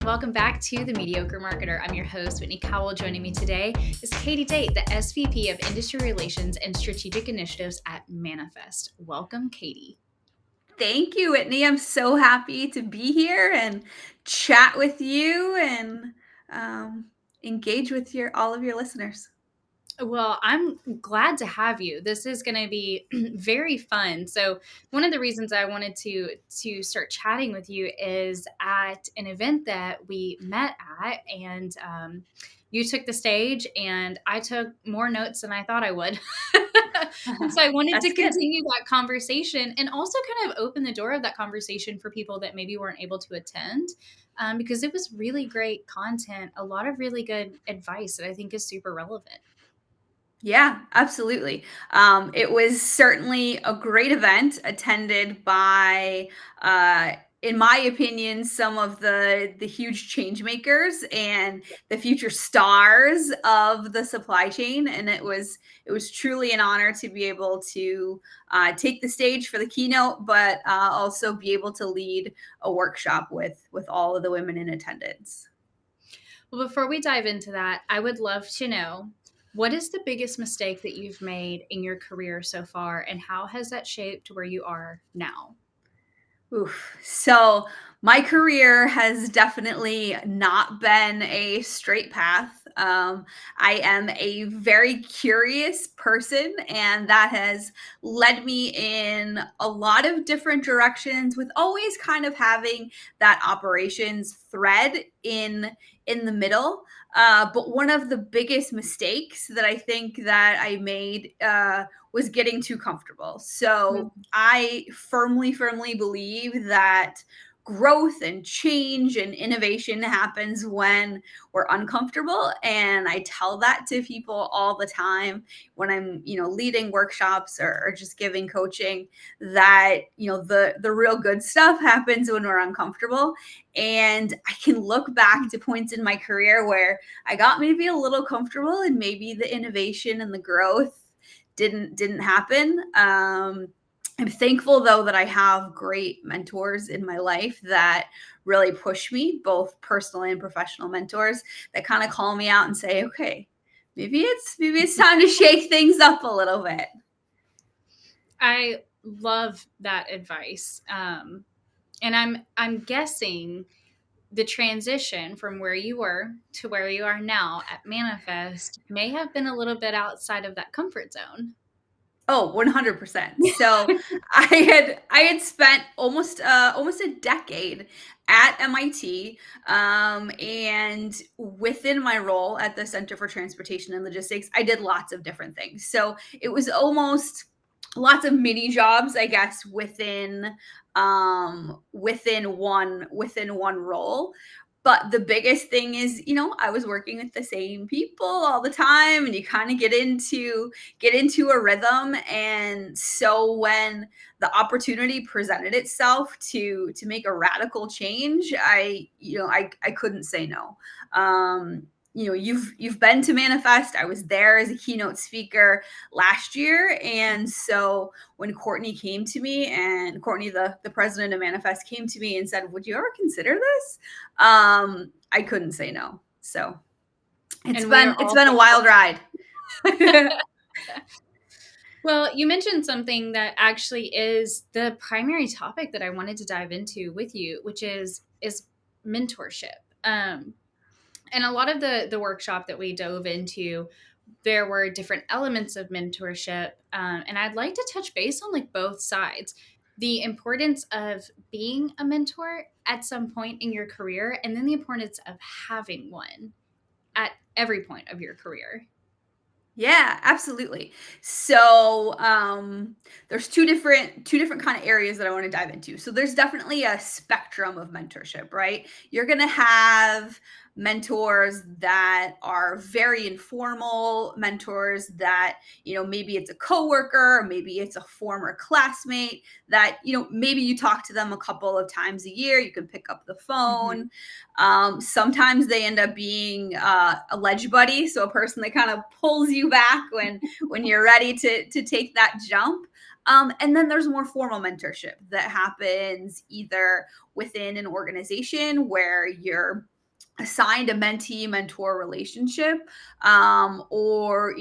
welcome back to the Mediocre Marketer. I'm your host, Whitney Cowell. Joining me today is Katie Date, the SVP of Industry Relations and Strategic Initiatives at Manifest. Welcome, Katie. Thank you, Whitney. I'm so happy to be here and chat with you and engage with all of your listeners. Well, I'm glad to have you. This is going to be very fun. So, one of the reasons I wanted to start chatting with you is at an event that we met at, and you took the stage, and I took more notes than I thought I would. And so I wanted to continue that conversation and also kind of open the door of that conversation for people that maybe weren't able to attend, because it was really great content, a lot of really good advice that I think is super relevant. Yeah, absolutely. It was certainly a great event attended by, in my opinion, some of the huge change makers and the future stars of the supply chain. And it was truly an honor to be able to take the stage for the keynote, but also be able to lead a workshop with all of the women in attendance. Well, before we dive into that, I would love to know, what is the biggest mistake that you've made in your career so far, and how has that shaped where you are now? Oof. So my career has definitely not been a straight path. I am a very curious person, and that has led me in a lot of different directions, with always kind of having that operations thread in the middle. But one of the biggest mistakes that I think that I made was getting too comfortable. So I firmly believe that growth and change and innovation happens when we're uncomfortable. And I tell that to people all the time when I'm, leading workshops or just giving coaching, that, the real good stuff happens when we're uncomfortable. And I can look back to points in my career where I got maybe a little comfortable and maybe the innovation and the growth didn't happen. I'm thankful though that I have great mentors in my life that really push me, both personal and professional mentors that kind of call me out and say, okay, maybe it's time to shake things up a little bit. I love that advice. And I'm guessing the transition from where you were to where you are now at Manifest may have been a little bit outside of that comfort zone. Oh, 100%. So I had spent almost a decade at MIT, and within my role at the Center for Transportation and Logistics, I did lots of different things. So it was almost lots of mini jobs, I guess, within one role. But the biggest thing is, I was working with the same people all the time, and you kind of get into a rhythm. And so when the opportunity presented itself to make a radical change, I couldn't say no. You've been to Manifest. I was there as a keynote speaker last year. And so when Courtney came to me, and Courtney, the president of Manifest, came to me and said, would you ever consider this? I couldn't say no. So it's been a wild ride. Well, you mentioned something that actually is the primary topic that I wanted to dive into with you, which is mentorship. And a lot of the workshop that we dove into, there were different elements of mentorship. And I'd like to touch base on like both sides. The importance of being a mentor at some point in your career, and then the importance of having one at every point of your career. Yeah, absolutely. So there's two different kind of areas that I want to dive into. So there's definitely a spectrum of mentorship, right? You're gonna have mentors that are very informal, mentors that, maybe it's a coworker, or maybe it's a former classmate that, maybe you talk to them a couple of times a year, you can pick up the phone. Sometimes they end up being a ledge buddy, so a person that kind of pulls you back when you're ready to take that jump. And then there's more formal mentorship that happens either within an organization where you're assigned a mentee mentor relationship, or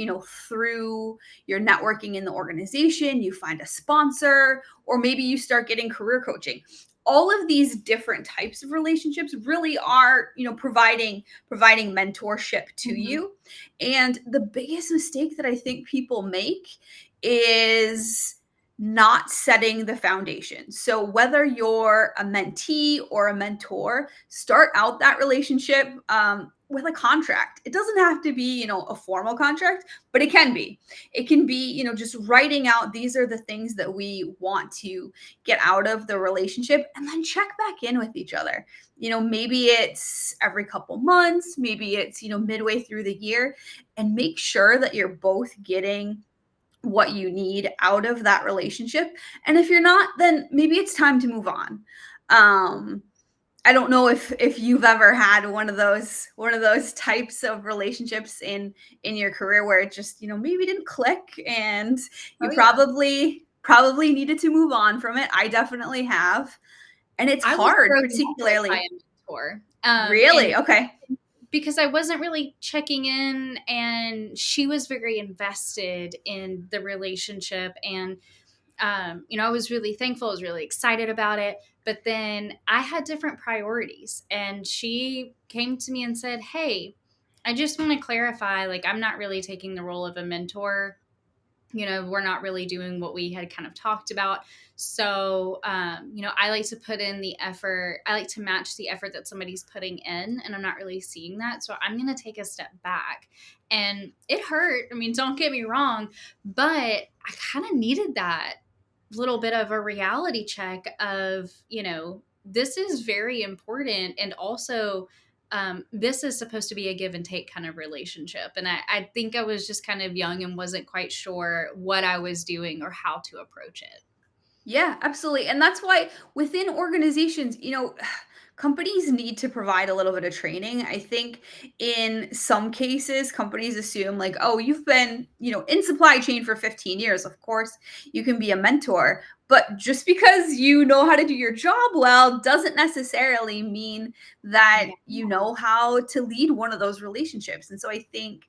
through your networking in the organization you find a sponsor, or maybe you start getting career coaching. All of these different types of relationships really are providing mentorship to Mhm. you. And the biggest mistake that I think people make is not setting the foundation. So whether you're a mentee or a mentor, start out that relationship with a contract. It doesn't have to be, a formal contract, but it can be. It can be, just writing out these are the things that we want to get out of the relationship, and then check back in with each other. Maybe it's every couple months, maybe it's, midway through the year, and make sure that you're both getting what you need out of that relationship. And if you're not, then maybe it's time to move on. Um, I don't know if you've ever had one of those types of relationships in your career where it just, maybe didn't click, and you Oh, yeah. probably needed to move on from it. I definitely have. And it's I was hard, broken up with by particularly. a mentor, Really? and Okay. because I wasn't really checking in, and she was very invested in the relationship, and I was really thankful. I was really excited about it. But then I had different priorities. And she came to me and said, Hey, I just want to clarify, like, I'm not really taking the role of a mentor. We're not really doing what we had kind of talked about. So, I like to put in the effort. I like to match the effort that somebody's putting in, and I'm not really seeing that. So, I'm going to take a step back. And it hurt. I mean, don't get me wrong, but I kind of needed that little bit of a reality check of, this is very important. And also, this is supposed to be a give and take kind of relationship. And I think I was just kind of young and wasn't quite sure what I was doing or how to approach it. Yeah, absolutely. And that's why within organizations, companies need to provide a little bit of training. I think in some cases, companies assume like, oh, you've been, in supply chain for 15 years. Of course, you can be a mentor. But just because you know how to do your job well doesn't necessarily mean that Yeah. you know how to lead one of those relationships. And so I think,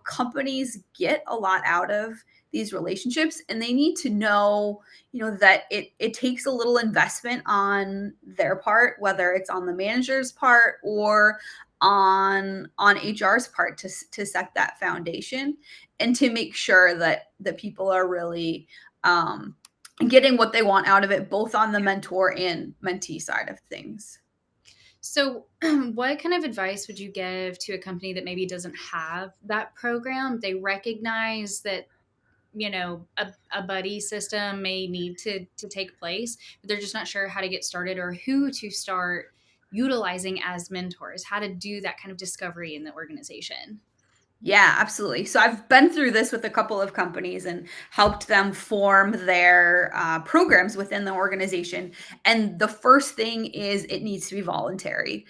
companies get a lot out of these relationships, and they need to know, that it takes a little investment on their part, whether it's on the manager's part or on HR's part, to set that foundation, and to make sure that people are really getting what they want out of it, both on the mentor and mentee side of things. So, what kind of advice would you give to a company that maybe doesn't have that program? They recognize that a buddy system may need to take place, but they're just not sure how to get started or who to start utilizing as mentors, how to do that kind of discovery in the organization. Yeah, absolutely. So I've been through this with a couple of companies and helped them form their programs within the organization. And the first thing is it needs to be voluntary.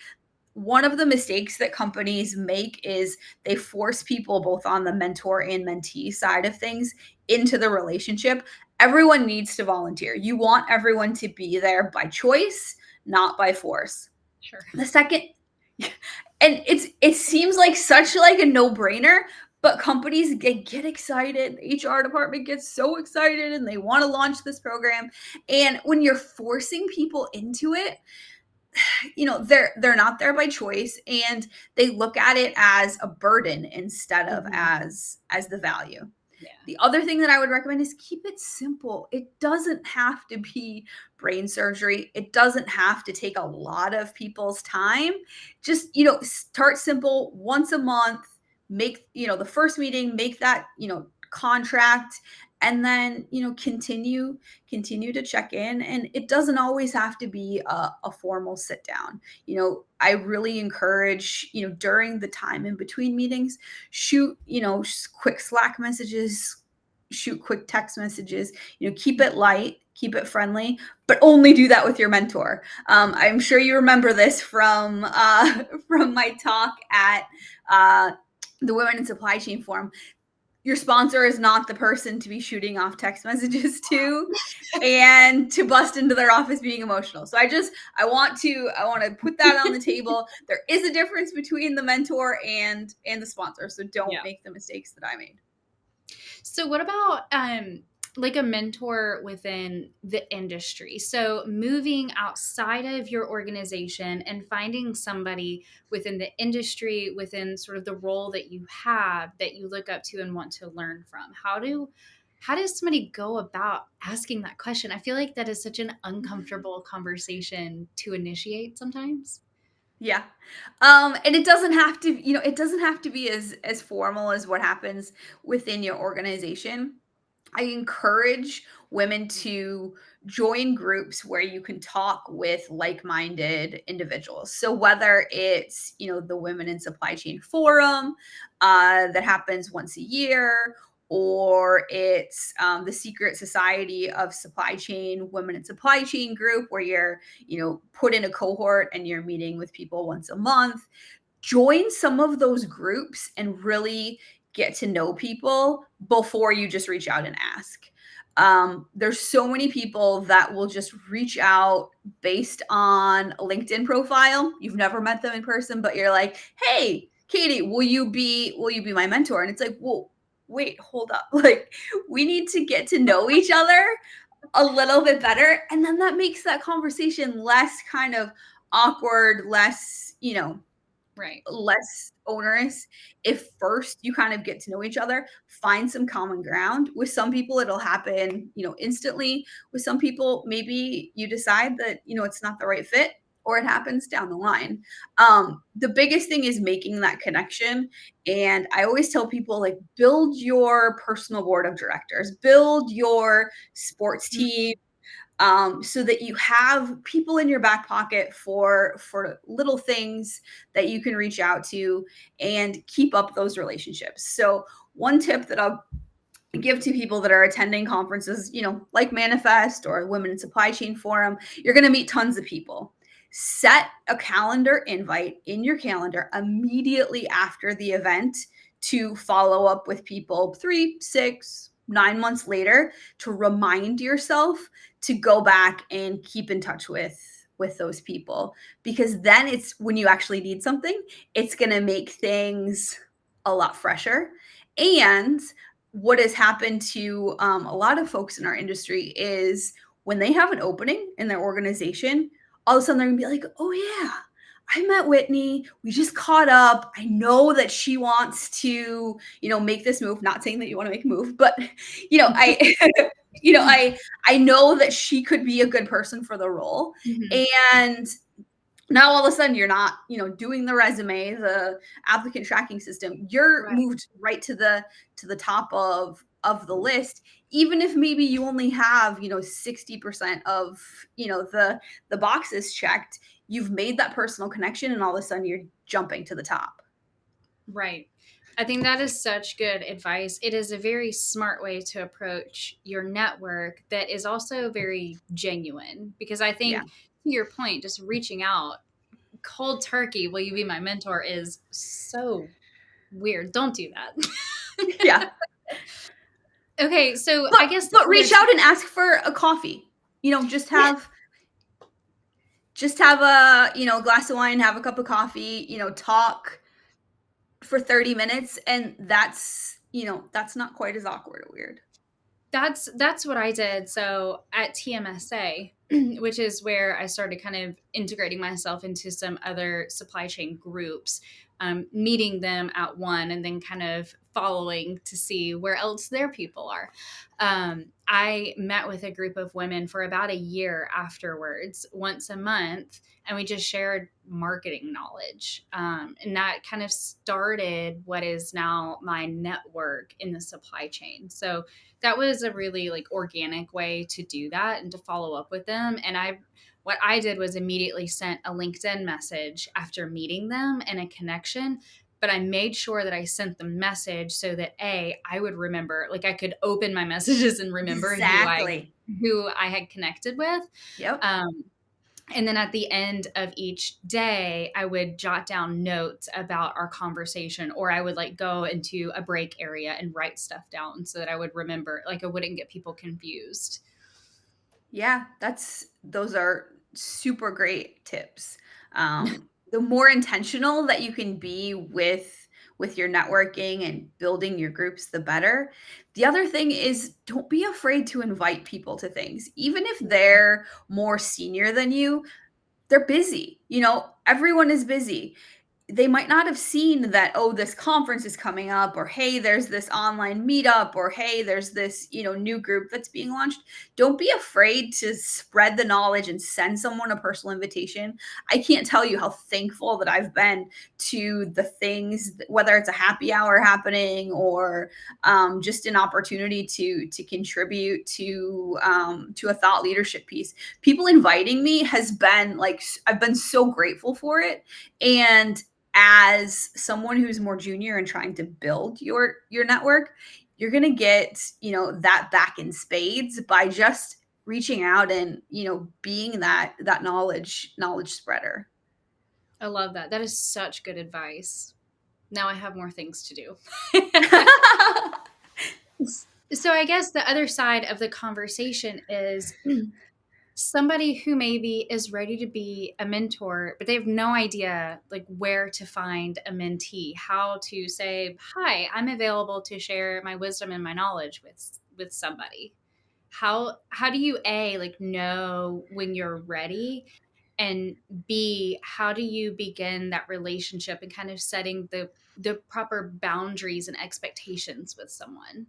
One of the mistakes that companies make is they force people both on the mentor and mentee side of things into the relationship. Everyone needs to volunteer. You want everyone to be there by choice, not by force. Sure. The second, and it seems like such like a no-brainer, but companies get excited. The HR department gets so excited and they want to launch this program. And when you're forcing people into it, they're not there by choice, and they look at it as a burden instead of Mhm. as the value. Yeah. The other thing that I would recommend is keep it simple. It doesn't have to be brain surgery. It doesn't have to take a lot of people's time. Just, start simple once a month, make, the first meeting, make that, contract, and then, continue to check in. And it doesn't always have to be a formal sit down. I really encourage, during the time in between meetings, shoot, quick Slack messages, shoot quick text messages, keep it light, keep it friendly, but only do that with your mentor. I'm sure you remember this from from my talk at the Women in Supply Chain Forum. your sponsor is not the person to be shooting off text messages to and to bust into their office being emotional. So I want to put that on the table. There is a difference between the mentor and the sponsor. So don't Yeah. make the mistakes that I made. So what about like a mentor within the industry? So moving outside of your organization and finding somebody within the industry, within sort of the role that you have that you look up to and want to learn from. How does somebody go about asking that question? I feel like that is such an uncomfortable conversation to initiate sometimes. Yeah. And it doesn't have to, it doesn't have to be as formal as what happens within your organization. I encourage women to join groups where you can talk with like-minded individuals. So whether it's, the Women in Supply Chain Forum that happens once a year, or it's the Secret Society of Supply Chain Women in Supply Chain group where you're, put in a cohort and you're meeting with people once a month. Join some of those groups and really get to know people before you just reach out and ask. There's so many people that will just reach out based on a LinkedIn profile. You've never met them in person, but you're like, "Hey, Katie, will you be my mentor?" And it's like, "Well, wait, hold up. Like, we need to get to know each other a little bit better." And then that makes that conversation less kind of awkward, Right. less onerous if first you kind of get to know each other, find some common ground. With some people it'll happen, instantly. With some people maybe you decide that, it's not the right fit, or it happens down the line. The biggest thing is making that connection. And I always tell people, like, build your personal board of directors, build your sports team, so that you have people in your back pocket for little things that you can reach out to and keep up those relationships. So one tip that I'll give to people that are attending conferences, like Manifest or Women in Supply Chain Forum, you're going to meet tons of people. Set a calendar invite in your calendar immediately after the event to follow up with people 3, 6, 9 months later, to remind yourself to go back and keep in touch with those people, because then it's when you actually need something, it's going to make things a lot fresher. And what has happened to a lot of folks in our industry is when they have an opening in their organization, all of a sudden they're gonna be like, "Oh yeah, I met Whitney. We just caught up. I know that she wants to, make this move." Not saying that you want to make a move, but I, I know that she could be a good person for the role. Mhm. And now all of a sudden you're not, doing the resume, the applicant tracking system. You're Right. moved right to the top of the list, even if maybe you only have, 60% of, the boxes checked. You've made that personal connection, and all of a sudden you're jumping to the top. Right. I think that is such good advice. It is a very smart way to approach your network that is also very genuine, because I Yeah. think, to your point, just reaching out cold turkey, will you be my mentor, is so weird. Don't do that. Yeah. Okay, so But I guess but there's reach out and ask for a coffee. Just yeah, have a, glass of wine, have a cup of coffee, talk for 30 minutes, and that's not quite as awkward or weird. that's what I did. So at TMSA, which is where I started kind of integrating myself into some other supply chain groups, meeting them at one and then kind of following to see where else their people are. I met with a group of women for about a year afterwards, once a month, and we just shared marketing knowledge. And that kind of started what is now my network in the supply chain. So that was a really like organic way to do that and to follow up with them. And what I did was immediately sent a LinkedIn message after meeting them and a connection, but I made sure that I sent the message so that I would remember, like I could open my messages and remember Exactly. who I had connected with. Yep. Um, And then at the end of each day, I would jot down notes about our conversation, or I would like go into a break area and write stuff down so that I would remember, like I wouldn't get people confused. Yeah, those are super great tips. The more intentional that you can be with your networking and building your groups, the better. The other thing is don't be afraid to invite people to things, even if they're more senior than you. They're busy. Everyone is busy. They might not have seen that, oh, this conference is coming up, or hey, there's this online meetup, or hey, there's this new group that's being launched. Don't be afraid to spread the knowledge and send someone a personal invitation. I can't tell you how thankful that I've been to the things, whether it's a happy hour happening, or just an opportunity to contribute to a thought leadership piece. People inviting me has been like, I've been so grateful for it. And as someone who's more junior and trying to build your network, you're going to get, that back in spades by just reaching out and, being that knowledge spreader. I love that. That is such good advice. Now I have more things to do. So I guess the other side of the conversation is somebody who maybe is ready to be a mentor, but they have no idea like where to find a mentee, how to say, "Hi, I'm available to share my wisdom and my knowledge with somebody." How do you A, like know when you're ready, and B, how do you begin that relationship and kind of setting the proper boundaries and expectations with someone?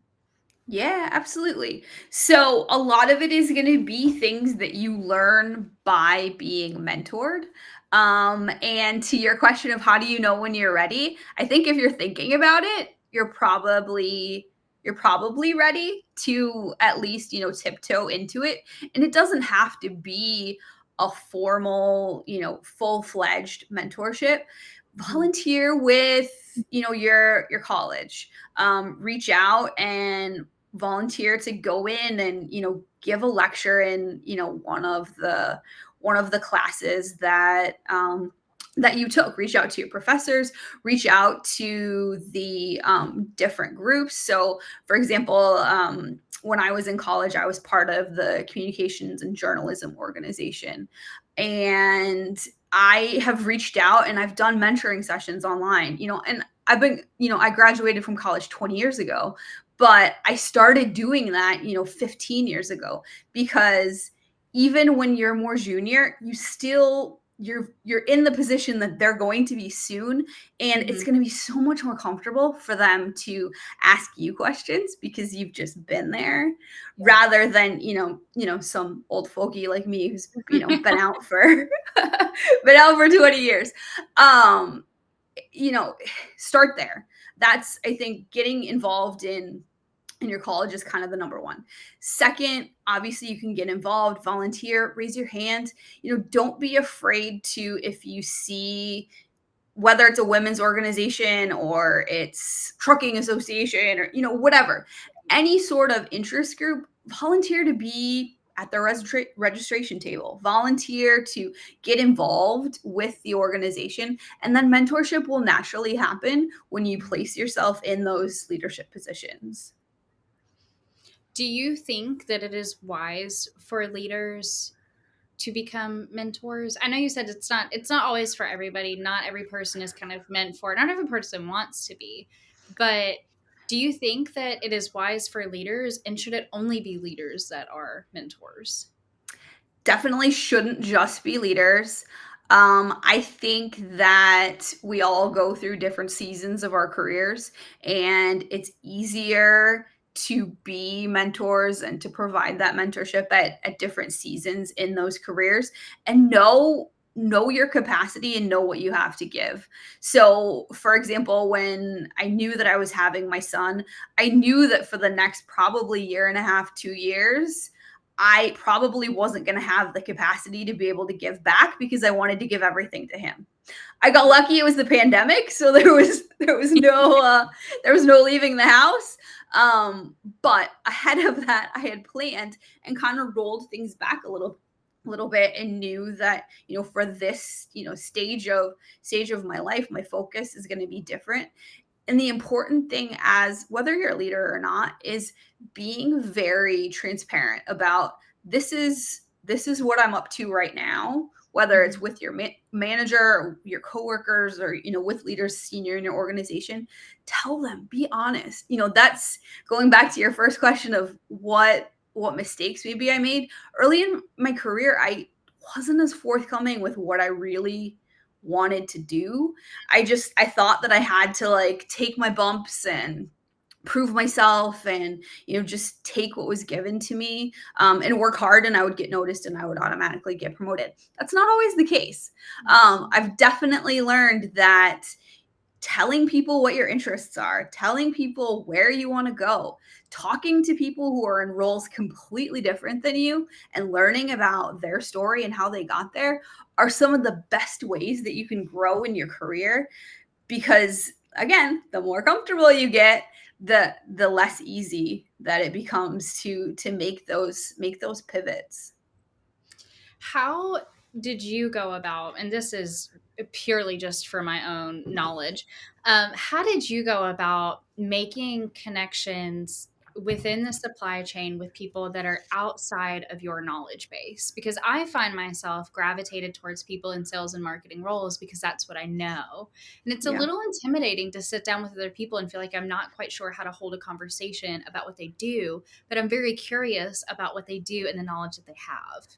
Yeah, absolutely. So a lot of it is going to be things that you learn by being mentored. And to your question of how do you know when you're ready, I think if you're thinking about it, you're probably ready to at least, tiptoe into it. And it doesn't have to be a formal, full-fledged mentorship. Mhm. Volunteer with, your college. Reach out and volunteer to go in and give a lecture in one of the classes that you took. Reach out to your professors, reach out to the different groups. So for example, when I was in college, I was part of the communications and journalism organization, and I have reached out and I've done mentoring sessions online, and I graduated from college 20 years ago, but I started doing that, 15 years ago, because even when you're more junior, you're in the position that they're going to be soon, and it's Mhm. going to be so much more comfortable for them to ask you questions because you've just been there, Yeah. rather than some old fogey like me who's been out for been out for 20 years. um you know Start there. That's, I think, getting involved in your college is kind of the number one. Second, obviously you can get involved, volunteer, raise your hand. Don't be afraid to, if you see, whether it's a women's organization or it's trucking association, or whatever, any sort of interest group, volunteer to be at the registration table, volunteer to get involved with the organization, and then mentorship will naturally happen when you place yourself in those leadership positions. Do you think that it is wise for leaders to become mentors? I know you said it's not always for everybody. Not every person is kind of meant for it. Not every person wants to be. But do you think that it is wise for leaders, and should it only be leaders that are mentors? Definitely shouldn't just be leaders. I think that we all go through different seasons of our careers, and it's easier to be mentors and to provide that mentorship at different seasons in those careers, and know your capacity and know what you have to give. So for example, when I knew that I was having my son, I knew that for the next probably year and a half, 2 years, I probably wasn't going to have the capacity to be able to give back because I wanted to give everything to him. I got lucky; it was the pandemic, so there was no leaving the house. But ahead of that, I had planned and kind of rolled things back a little a little bit and knew that, for this, stage of my life, my focus is going to be different. And the important thing, as whether you're a leader or not, is being very transparent about, this is what I'm up to right now, whether it's Mhm. with your manager or your coworkers, or with leaders senior in your organization. Tell them, be honest. That's going back to your first question of what mistakes maybe I made early in my career. I wasn't as forthcoming with what I really wanted to do. I thought that I had to, like, take my bumps and prove myself, and just take what was given to me, and work hard, and I would get noticed, and I would automatically get promoted. That's not always the case. I've definitely learned that telling people what your interests are, telling people where you want to go, talking to people who are in roles completely different than you, and learning about their story and how they got there are some of the best ways that you can grow in your career. Because again, the more comfortable you get, the less easy that it becomes to make those pivots. How did you go about, and this is purely just for my own knowledge, how did you go about making connections within the supply chain with people that are outside of your knowledge base? Because I find myself gravitated towards people in sales and marketing roles because that's what I know. And it's a Yeah. little intimidating to sit down with other people and feel like I'm not quite sure how to hold a conversation about what they do, but I'm very curious about what they do and the knowledge that they have.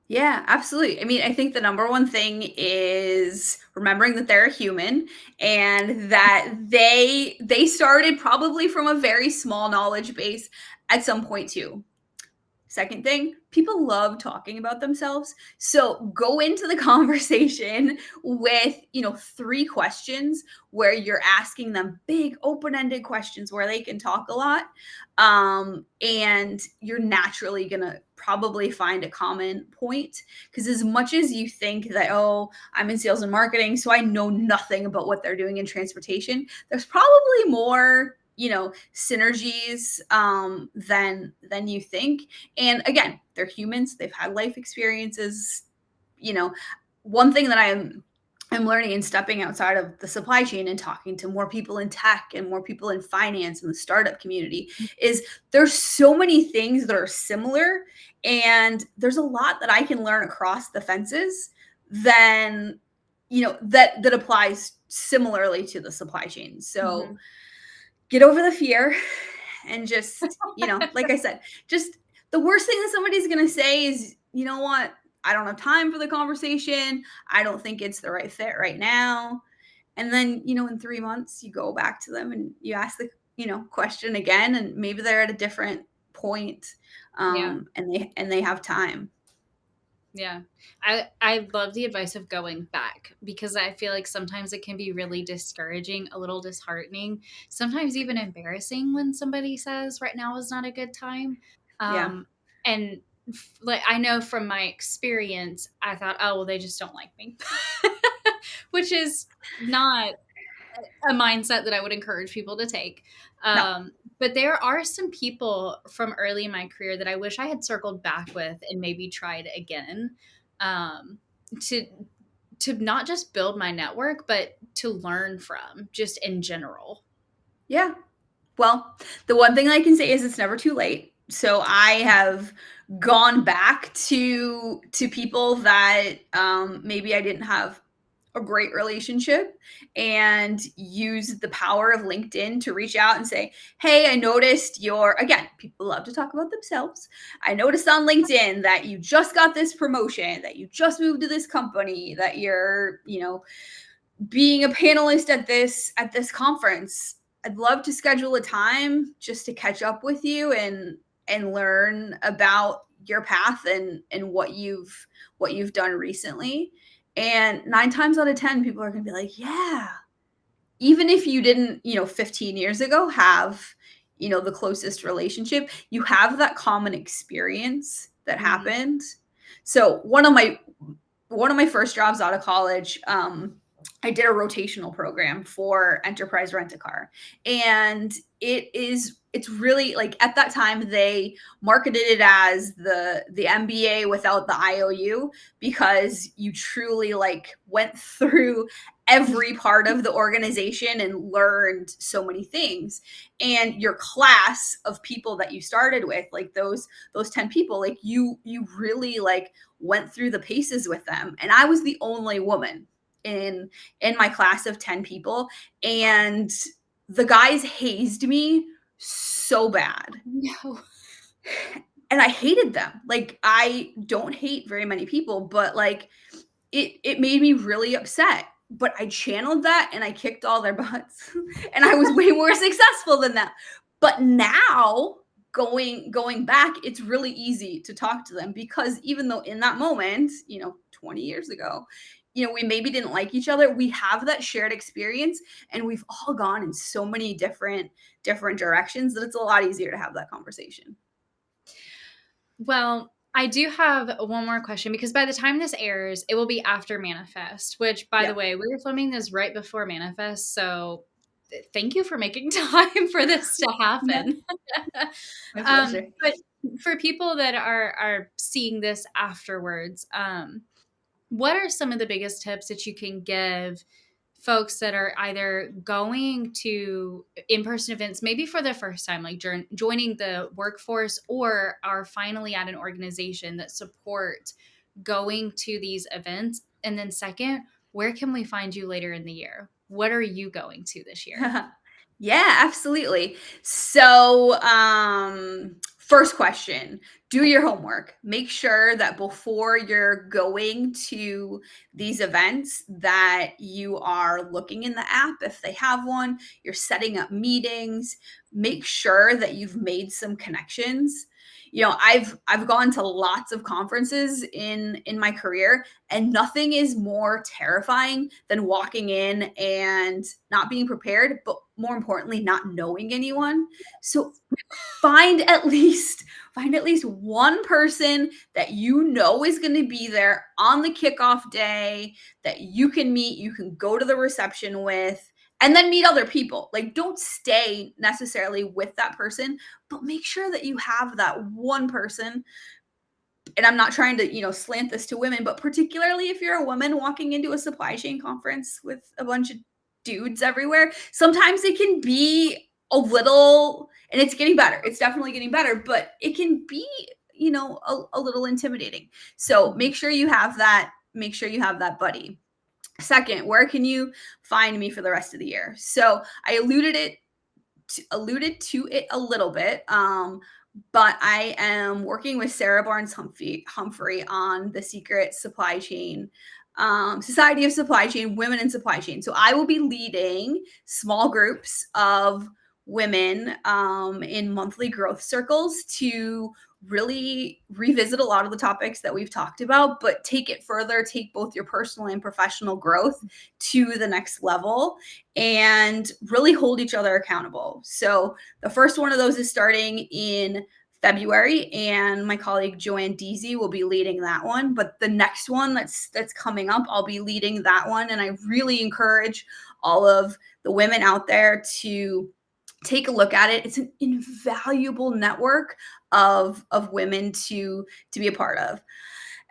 Yeah, absolutely. I mean, I think the number one thing is remembering that they're a human, and that they started probably from a very small knowledge base at some point too. Second thing, people love talking about themselves. So go into the conversation with, three questions where you're asking them big open ended questions where they can talk a lot. And you're naturally going to probably find a common point. Because as much as you think that, oh, I'm in sales and marketing, so I know nothing about what they're doing in transportation, there's probably more, synergies, than you think. And again, they're humans, they've had life experiences. you know One thing that I'm learning and stepping outside of the supply chain and talking to more people in tech and more people in finance and the startup community is, there's so many things that are similar, and there's a lot that I can learn across the fences, than that applies similarly to the supply chain. So Mhm. get over the fear, and just, like I said, just, the worst thing that somebody's going to say is, you know what? I don't have time for the conversation. I don't think it's the right fit right now. And then, in 3 months, you go back to them and you ask the, question again, and maybe they're at a different point, Yeah. and they have time. Yeah. I love the advice of going back because I feel like sometimes it can be really discouraging, a little disheartening, sometimes even embarrassing when somebody says right now is not a good time. Yeah. And like I know from my experience, I thought, oh well, they just don't like me, which is not a mindset that I would encourage people to take. No. But there are some people from early in my career that I wish I had circled back with and maybe tried again, um, to not just build my network, but to learn from just in general. Yeah. Well, the one thing I can say is it's never too late. So I have gone back to people that, maybe I didn't have a great relationship, and use the power of LinkedIn to reach out and say, "Hey, I noticed your," again, people love to talk about themselves. "I noticed on LinkedIn that you just got this promotion, that you just moved to this company, that you're, being a panelist at this conference. I'd love to schedule a time just to catch up with you, and learn about your path, and what you've done recently." And 9 times out of 10, people are going to be like, "Yeah." Even if you didn't, 15 years ago have, the closest relationship, you have that common experience that Mhm. happened. So one of my first jobs out of college, I did a rotational program for Enterprise Rent a Car. And it's really like at that time they marketed it as the MBA without the IOU, because you truly like went through every part of the organization and learned so many things. And your class of people that you started with, like those 10 people, like you really like went through the paces with them. And I was the only woman in my class of 10 people, and the guys hazed me so bad. No. And I hated them. Like, I don't hate very many people, but like it made me really upset. But I channeled that and I kicked all their butts. And I was way more successful than that. But now going back, it's really easy to talk to them, because even though in that moment, 20 years ago, we maybe didn't like each other, we have that shared experience, and we've all gone in so many different directions that it's a lot easier to have that conversation. Well, I do have one more question, because by the time this airs, it will be after Manifest, which, by the Yep. way, we were filming this right before Manifest. So thank you for making time for this to Yeah, happen. my pleasure. But for people that are seeing this afterwards, what are some of the biggest tips that you can give folks that are either going to in-person events, maybe for the first time, like joining the workforce, or are finally at an organization that support going to these events? And then second, where can we find you later in the year? What are you going to this year? Yeah, absolutely. So, first question, do your homework. Make sure that before you're going to these events that you are looking in the app if they have one, you're setting up meetings, make sure that you've made some connections. I've gone to lots of conferences in my career, and nothing is more terrifying than walking in and not being prepared, but more importantly, not knowing anyone. So find at least one person that you know is going to be there on the kickoff day, that you can meet, you can go to the reception with, and then meet other people. Like, don't stay necessarily with that person, but make sure that you have that one person. And I'm not trying to, slant this to women, but particularly if you're a woman walking into a supply chain conference with a bunch of dudes everywhere, sometimes it can be a little, and it's getting better. It's definitely getting better, but it can be, a little intimidating. So Mhm. make sure you have that. Make sure you have that buddy. Second, where can you find me for the rest of the year? So I alluded to it a little bit. But I am working with Sarah Barnes Humphrey on the Secret Supply Chain, Society of Supply Chain, Women in Supply Chain. So I will be leading small groups of women in monthly growth circles to really revisit a lot of the topics that we've talked about, but take it further, take both your personal and professional growth to the next level, and really hold each other accountable. So the first one of those is starting in February, and my colleague Joanne Deasy will be leading that one. But the next one that's coming up, I'll be leading that one, and I really encourage all of the women out there to take a look at it. It's an invaluable network of women to be a part of.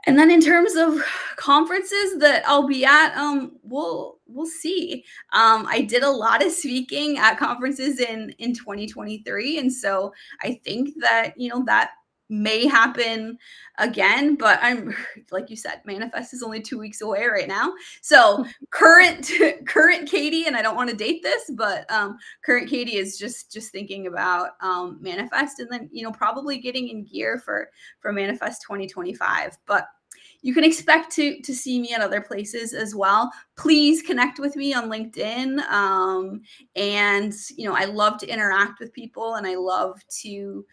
And then in terms of conferences that I'll be at, we'll see. I did a lot of speaking at conferences in 2023, and so I think that that may happen again. But I'm like you said, Manifest is only 2 weeks away right now. So current current Katie, and I don't want to date this, but current Katie is just thinking about Manifest, and then probably getting in gear for Manifest 2025. But you can expect to see me at other places as well. Please connect with me on LinkedIn. And I love to interact with people, and I love to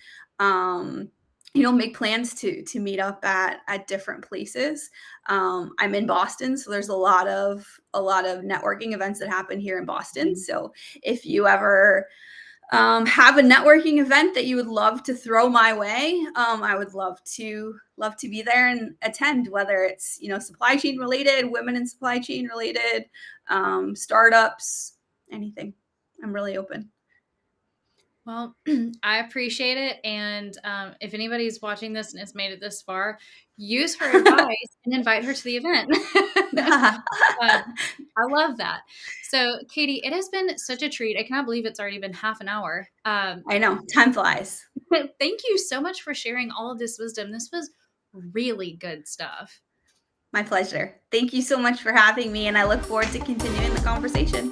make plans to meet up at different places. I'm in Boston, so there's a lot of networking events that happen here in Boston. Mhm. So if you ever have a networking event that you would love to throw my way, I would love to be there and attend, whether it's supply chain related, women in supply chain related, startups, anything. I'm really open. Well, I appreciate it. And if anybody's watching this and has made it this far, use her advice and invite her to the event. I love that. So, Katie, it has been such a treat. I cannot believe it's already been half an hour. I know, time flies. Thank you so much for sharing all of this wisdom. This was really good stuff. My pleasure. Thank you so much for having me, and I look forward to continuing the conversation.